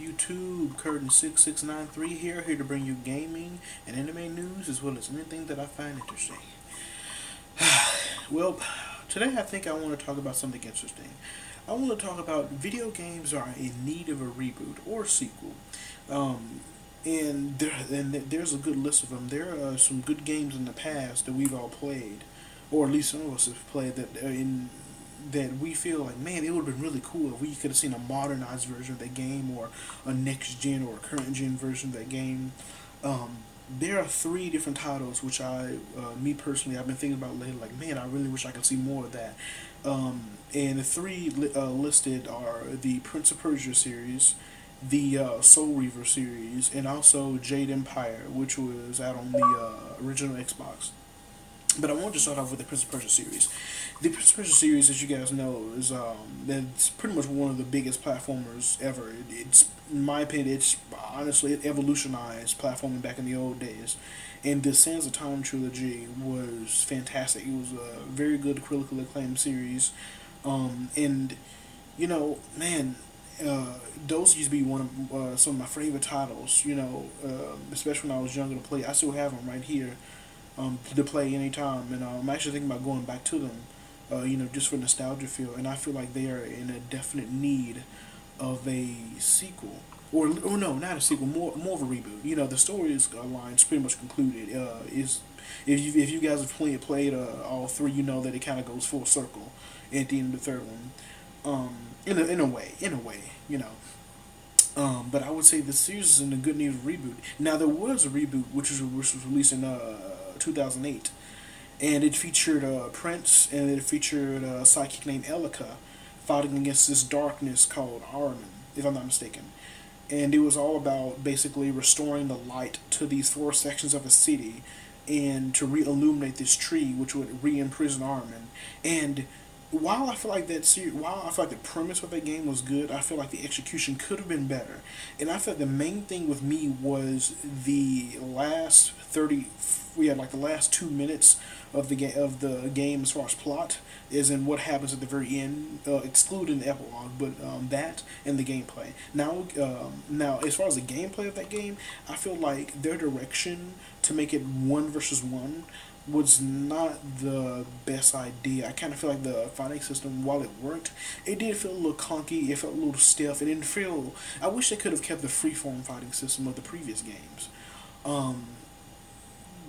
YouTube? Curtain6693 here to bring you gaming and anime news as well as anything that I find interesting. Well, today I think I want to talk about something interesting. I want to talk about video games are in need of a reboot or sequel. Um, there's a good list of them. There are some good games in the past that we've all played, or at least some of us have played that we feel like, man, it would have been really cool if we could have seen a modernized version of that game or a next gen or a current gen version of that game. There are three different titles which me personally, I've been thinking about lately. Like, man, I really wish I could see more of that. And the three listed are the Prince of Persia series, the Soul Reaver series, and also Jade Empire, which was out on the original Xbox. But I wanted to start off with the Prince of Persia series. The Prince of Persia series, as you guys know, is it's pretty much one of the biggest platformers ever. It's, in my opinion, it's honestly it evolutionized platforming back in the old days. And the Sands of Time trilogy was fantastic. It was a very good critically acclaimed series, and man, those used to be one of some of my favorite titles. Especially when I was younger to play. I still have them right here to play anytime, and I'm actually thinking about going back to them, just for nostalgia feel, and I feel like they are in a definite need of a sequel, or no, not a sequel, more of a reboot. The story's line's pretty much concluded. Is if you guys have played all three, you know that it kind of goes full circle at the end of the third one, in a way. But I would say the series is in a good need of a reboot. Now there was a reboot which was released in 2008, and it featured Prince, and it featured a sidekick named Elika fighting against this darkness called Ahriman, if I'm not mistaken. And it was all about basically restoring the light to these four sections of a city, and to re-illuminate this tree, which would re-imprison Ahriman. And while I feel like the premise of that game was good, I feel like the execution could have been better. And I feel like the main thing with me was the last 30. We had like the last 2 minutes of the game as far as plot is in what happens at the very end, excluding the epilogue, but that and the gameplay. Now, as far as the gameplay of that game, I feel like their direction to make it one versus one was not the best idea. I kind of feel like the fighting system, while it worked, it did feel a little clunky. It felt a little stiff. It didn't feel. I wish they could have kept the freeform fighting system of the previous games. Um,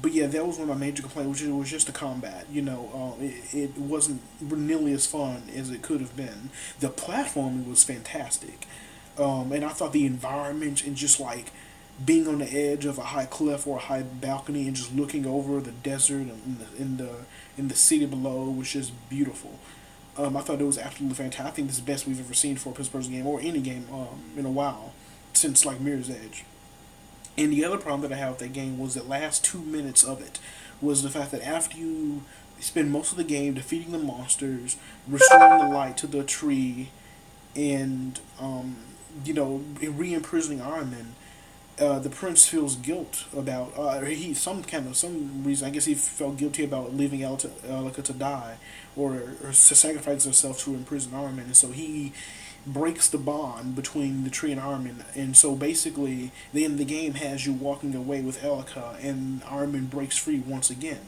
but yeah, that was one of my major complaints, which was just the combat. It wasn't nearly as fun as it could have been. The platforming was fantastic, and I thought the environment and just like being on the edge of a high cliff or a high balcony and just looking over the desert and in the city below was just beautiful. I thought it was absolutely fantastic. I think this is the best we've ever seen for a first-person game or any game in a while since like Mirror's Edge. And the other problem that I had with that game was the last 2 minutes of it was the fact that after you spend most of the game defeating the monsters, restoring the light to the tree, and re-imprisoning Armin, the prince feels guilt about some reason. I guess he felt guilty about leaving Elika to die, or to sacrifice herself to imprison Armin, and so he breaks the bond between the tree and Armin. And so basically, the end of the game has you walking away with Elika, and Armin breaks free once again.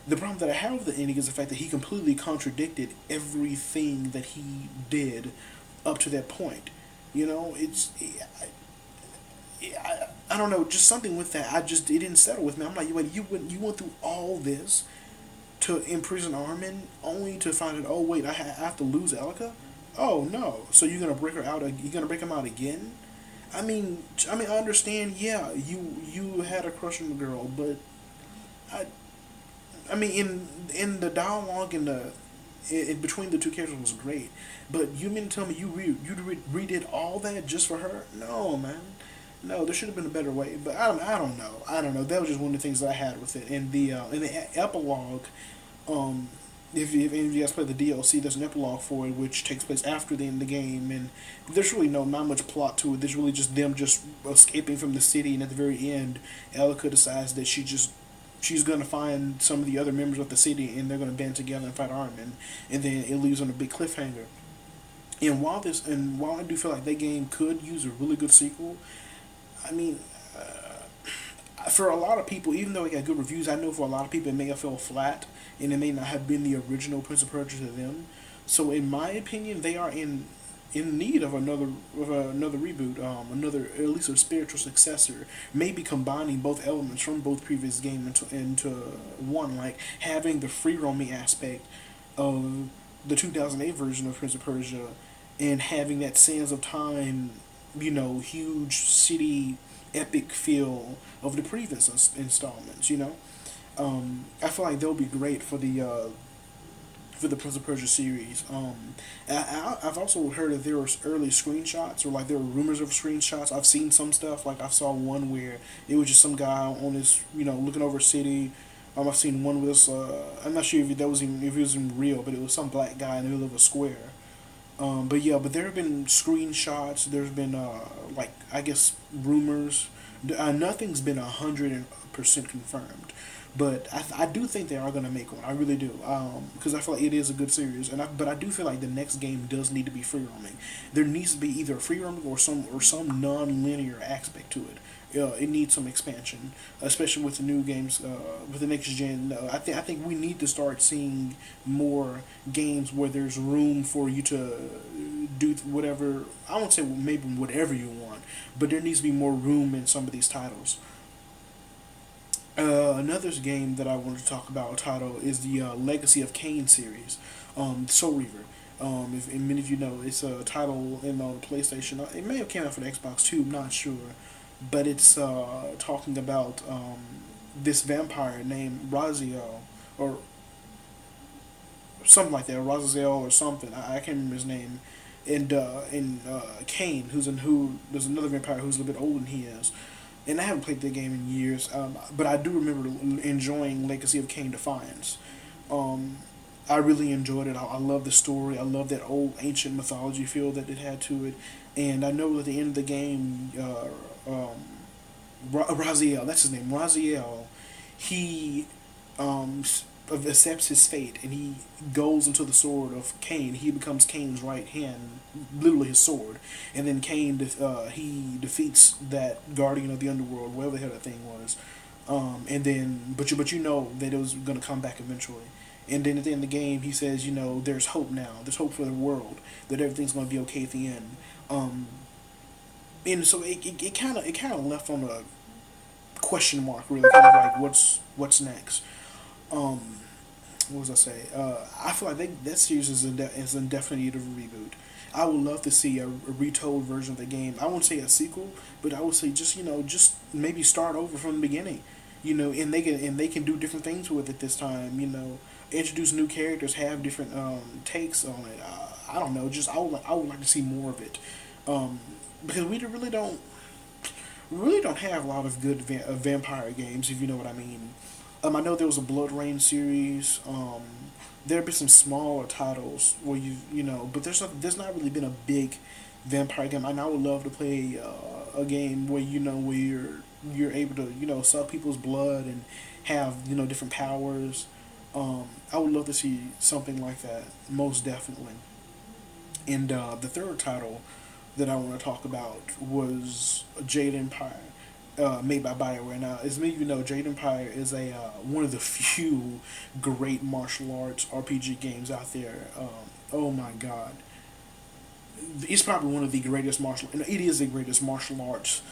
The problem that I have with the ending is the fact that he completely contradicted everything that he did up to that point. It's I don't know, just something with that. It didn't settle with me. I'm like, you went through all this to imprison Armin, only to find out, oh wait, I have to lose Elika. Oh no, so you're gonna break her out? You're gonna break him out again? I understand. Yeah, you had a crush on the girl, but I, in the dialogue between the two characters was great. But you mean to tell me redid all that just for her? No, man. No, there should have been a better way, but I don't know. I don't know. That was just one of the things that I had with it. And the epilogue, um, if any of you guys play the DLC, there's an epilogue for it which takes place after the end of the game, and there's really not much plot to it. There's really just them just escaping from the city, and at the very end, Elika decides that she's gonna find some of the other members of the city, and they're gonna band together and fight Armin, and then it leaves on a big cliffhanger. And while I do feel like that game could use a really good sequel, I mean, for a lot of people, even though it got good reviews, I know for a lot of people it may have felt flat, and it may not have been the original Prince of Persia to them. So, in my opinion, they are in need of another reboot, another at least a spiritual successor, maybe combining both elements from both previous games into one, like having the free roaming aspect of the 2008 version of Prince of Persia, and having that Sands of Time, huge city epic feel of the previous installments. I feel like they'll be great for the Prince of Persia series. I've also heard that there were early screenshots, or like there were rumors of screenshots. I've seen some stuff. Like I saw one where it was just some guy on this, looking over a city. I've seen one with this. I'm not sure if it was even real, but it was some black guy in the middle of a square. But yeah, but there have been screenshots. There's been like I guess rumors. Nothing's been 100% confirmed, but I do think they are gonna make one. I really do, because I feel like it is a good series, but I do feel like the next game does need to be free roaming. There needs to be either free roaming or some non-linear aspect to it. It needs some expansion, especially with the new games, with the next gen. I think we need to start seeing more games where there's room for you to do whatever. I won't say maybe whatever you want, but there needs to be more room in some of these titles. Another game that I wanted to talk about, title, is the Legacy of Kain series, Soul Reaver. If and many of you know, it's a title in the PlayStation. It may have came out for the Xbox too. I'm not sure, but it's talking about this vampire named Raziel, or something like that, Raziel or something. I can't remember his name. And Kane, who there's another vampire who's a little bit older than he is, and I haven't played the game in years, but I do remember enjoying Legacy of Kain Defiance. Um, I really enjoyed it. I love the story. I love that old ancient mythology feel that it had to it, and I know at the end of the game, Raziel, that's his name, Raziel, he um, accepts his fate, and he goes into the sword of Cain. He becomes Cain's right hand, literally his sword. And then he defeats that guardian of the underworld, whatever the hell that thing was. And then, but you know that it was gonna come back eventually. And then at the end of the game, he says, there's hope now. There's hope for the world. That everything's gonna be okay at the end. And so it kind of left on a question mark, really, kind of like what's next. Um, what was I say? I feel like that series is in definite need of a reboot. I would love to see a retold version of the game. I won't say a sequel, but I would say just maybe start over from the beginning. And they can do different things with it this time. Introduce new characters, have different takes on it. I don't know. Just I would like to see more of it, because we really don't have a lot of good vampire games, if you know what I mean. I know there was a Blood Rain series. There have been some smaller titles where but there's not really been a big vampire game. And I would love to play a game where you're able to suck people's blood and have different powers. I would love to see something like that, most definitely. And the third title that I want to talk about was Jade Empire, made by BioWare. Now, as many of you know, Jade Empire is a one of the few great martial arts RPG games out there. Oh my God, it's probably one of the greatest martial. And it is the greatest martial arts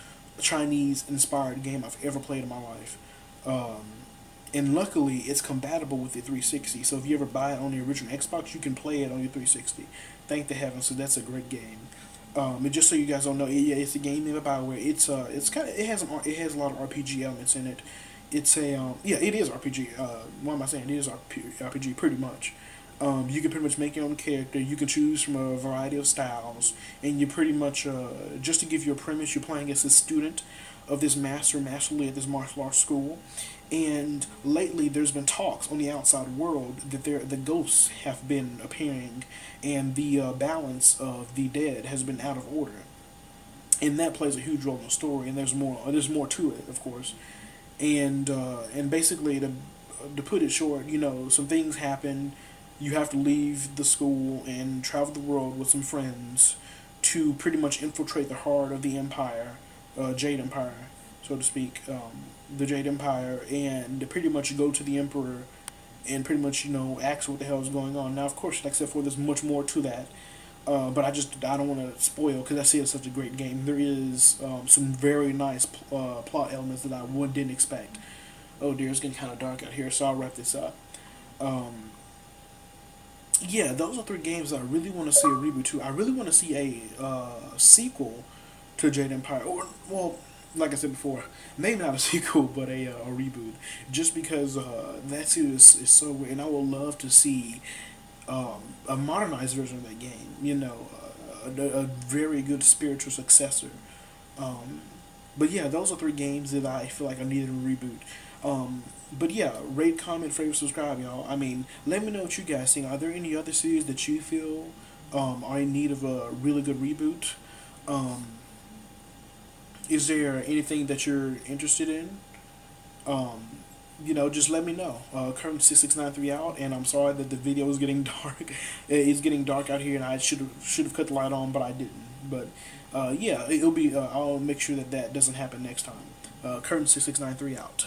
Chinese inspired game I've ever played in my life. Um, and luckily, it's compatible with the 360. So if you ever buy it on the original Xbox, you can play it on your 360. Thank the heavens! So that's a great game. And just so you guys don't know, yeah, it's a game made by BioWare. It's kind of it has a lot of RPG elements in it. It's a yeah, it is RPG. What am I saying? It is RPG pretty much. You can pretty much make your own character. You can choose from a variety of styles, and you pretty much just to give you a premise, you're playing as a student of this masterly at this martial arts school. And lately, there's been talks on the outside world that the ghosts have been appearing, and the balance of the dead has been out of order, and that plays a huge role in the story. And there's more to it, of course. And basically, to put it short, some things happen. you have to leave the school and travel the world with some friends to pretty much infiltrate the heart of the Empire, Jade Empire, so to speak, the Jade Empire, and pretty much go to the Emperor and pretty much ask what the hell is going on. Now, of course, like I said, there's much more to that. But I don't want to spoil because I see it's such a great game. There is some very nice plot elements that didn't expect. Oh dear, it's getting kind of dark out here, so I'll wrap this up. Um, yeah, those are three games that I really want to see a reboot to. I really want to see a sequel to Jade Empire, or well, like I said before, maybe not a sequel, but a reboot, just because that series is so great, and I would love to see a modernized version of that game. A very good spiritual successor. Um, but yeah, those are three games that I feel like I needed a reboot. But yeah, rate, comment, favorite, subscribe, y'all. I mean, let me know what you guys think. Are there any other series that you feel are in need of a really good reboot? Um, is there anything that you're interested in? Um, just let me know. Current 6693 out, and I'm sorry that the video is getting dark. It's getting dark out here, and I should have cut the light on, but I didn't. But yeah, it'll be. I'll make sure that doesn't happen next time. Current 6693 out.